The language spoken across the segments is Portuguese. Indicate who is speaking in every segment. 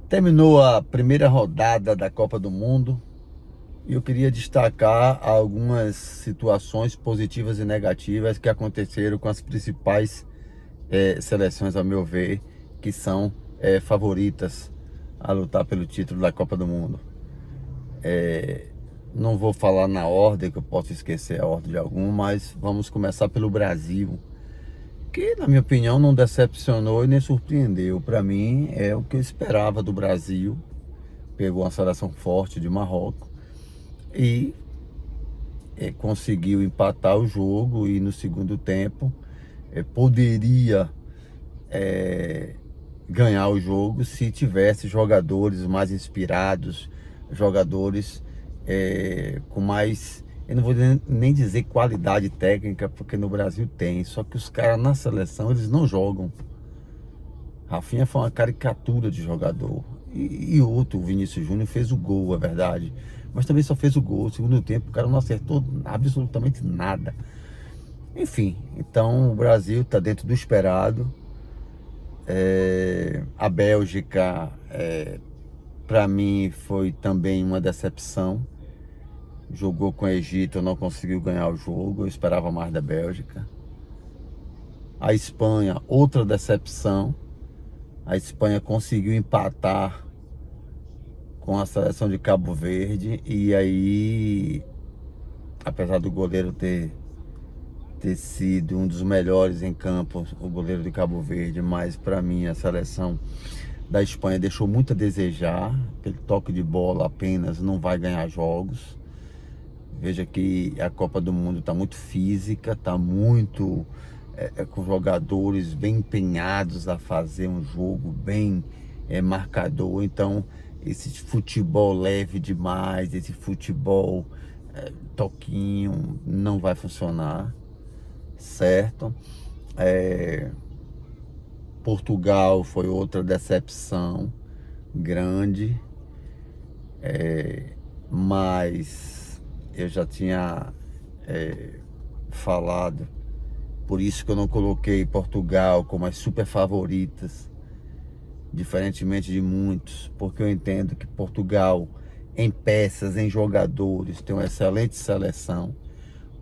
Speaker 1: Terminou a primeira rodada da Copa do Mundo e eu queria destacar algumas situações positivas e negativas que aconteceram com as principais seleções, a meu ver, que são favoritas a lutar pelo título da Copa do Mundo. Não vou falar na ordem, que eu posso esquecer a ordem de algum, mas vamos começar pelo Brasil, que na minha opinião não decepcionou e nem surpreendeu. Para mim é o que eu esperava do Brasil. Pegou uma seleção forte de Marrocos e conseguiu empatar o jogo, e no segundo tempo poderia ganhar o jogo se tivesse jogadores mais inspirados, jogadores com mais, eu não vou nem dizer qualidade técnica, porque no Brasil tem, só que os caras na seleção eles não jogam. Rafinha foi uma caricatura de jogador. E outro, o Vinícius Júnior, fez o gol, é verdade. Mas também só fez o gol. No segundo tempo, o cara não acertou absolutamente nada. Enfim, então o Brasil está dentro do esperado. A Bélgica, para mim, foi também uma decepção. Jogou com o Egito, não conseguiu ganhar o jogo. Eu esperava mais da Bélgica. A Espanha, outra decepção. A Espanha conseguiu empatar com a seleção de Cabo Verde, e aí, apesar do goleiro ter sido um dos melhores em campo, o goleiro de Cabo Verde, mas para mim a seleção da Espanha deixou muito a desejar. Aquele toque de bola apenas não vai ganhar jogos. Veja que a Copa do Mundo está muito física, está muito com jogadores bem empenhados a fazer um jogo bem marcador. Então esse futebol leve demais, esse futebol toquinho, não vai funcionar, certo? Portugal foi outra decepção grande, mas eu já tinha falado, por isso que eu não coloquei Portugal como as super favoritas, diferentemente de muitos, porque eu entendo que Portugal, em peças, em jogadores, tem uma excelente seleção,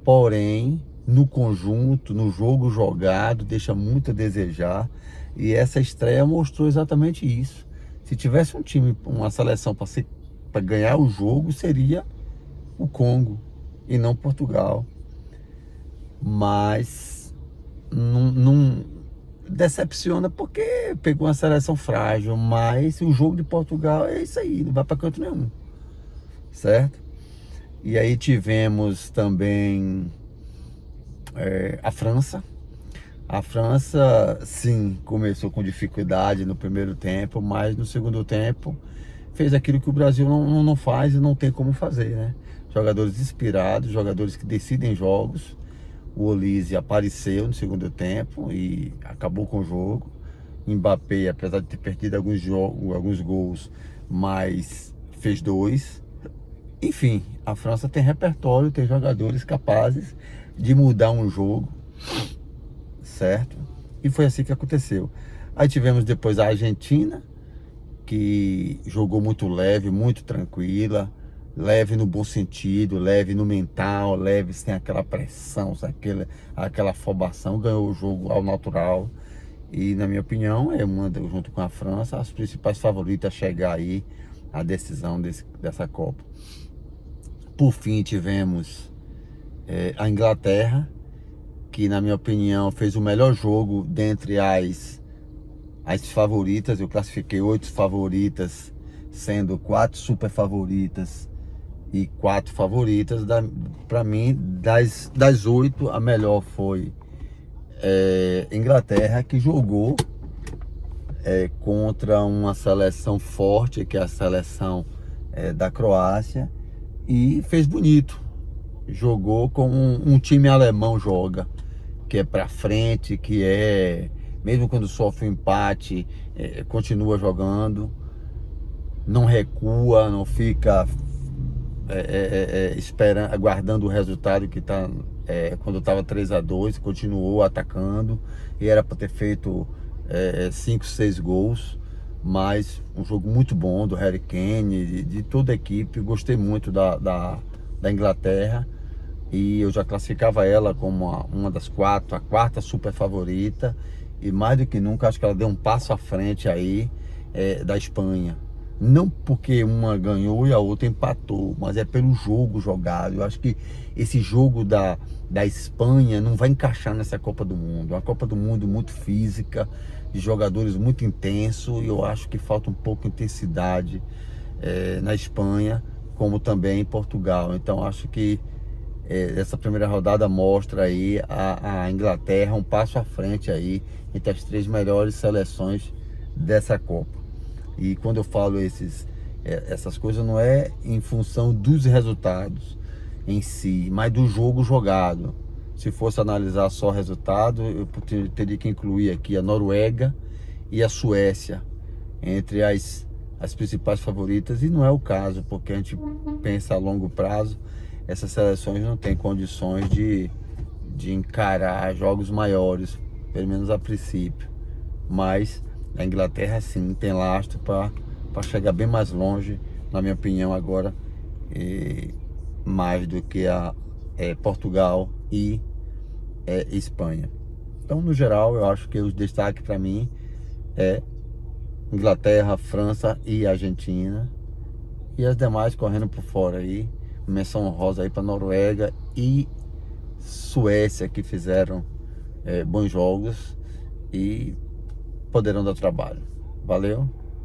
Speaker 1: porém, no conjunto, no jogo jogado, deixa muito a desejar, e essa estreia mostrou exatamente isso. Se tivesse um time, uma seleção para ganhar o jogo, seria o Congo e não Portugal. Mas não decepciona porque pegou uma seleção frágil, mas o jogo de Portugal é isso aí, não vai para canto nenhum, certo? E aí tivemos também a França. A França, sim, começou com dificuldade no primeiro tempo, mas no segundo tempo fez aquilo que o Brasil não faz e não tem como fazer, né? Jogadores inspirados, jogadores que decidem jogos. O Olise apareceu no segundo tempo e acabou com o jogo. Mbappé, apesar de ter perdido alguns gols, mas fez 2. Enfim, a França tem repertório, tem jogadores capazes de mudar um jogo, certo? E foi assim que aconteceu. Aí tivemos depois a Argentina, que jogou muito leve, muito tranquila, leve no bom sentido, leve no mental, leve sem aquela pressão, sem aquela afobação, ganhou o jogo ao natural. E na minha opinião, junto com a França, as principais favoritas a chegar aí à decisão dessa Copa. Por fim, tivemos a Inglaterra, que na minha opinião fez o melhor jogo dentre as favoritas. Eu classifiquei 8 favoritas, sendo 4 super favoritas e 4 favoritas. Para mim, das 8, a melhor foi Inglaterra, que jogou contra uma seleção forte, que é a seleção da Croácia, e fez bonito. Jogou como um time alemão joga, que é para frente, que mesmo quando sofre um empate, continua jogando, não recua, não fica esperando, aguardando o resultado que tá, quando estava 3-2, continuou atacando, e era para ter feito 5, 6 gols, mas um jogo muito bom do Harry Kane, de toda a equipe. Gostei muito da Inglaterra, e eu já classificava ela como uma das quatro, a quarta super favorita, e mais do que nunca acho que ela deu um passo à frente aí da Espanha. Não porque uma ganhou e a outra empatou, mas é pelo jogo jogado. Eu acho que esse jogo da Espanha não vai encaixar nessa Copa do Mundo. É uma Copa do Mundo muito física, de jogadores muito intensos, e eu acho que falta um pouco de intensidade na Espanha, como também em Portugal. Então acho que essa primeira rodada mostra aí a Inglaterra um passo à frente aí entre as três melhores seleções dessa Copa. E quando eu falo essas coisas, não é em função dos resultados em si, mas do jogo jogado. Se fosse analisar só resultado, eu teria que incluir aqui a Noruega e a Suécia entre as principais favoritas, e não é o caso, porque a gente pensa a longo prazo, essas seleções não têm condições de encarar jogos maiores, pelo menos a princípio. Mas a Inglaterra sim tem lastro para chegar bem mais longe, na minha opinião agora, mais do que Portugal e Espanha. Então, no geral, eu acho que os destaques para mim é Inglaterra, França e Argentina, e as demais correndo por fora aí. Menção honrosa aí para Noruega e Suécia, que fizeram bons jogos e poderão dar trabalho. Valeu!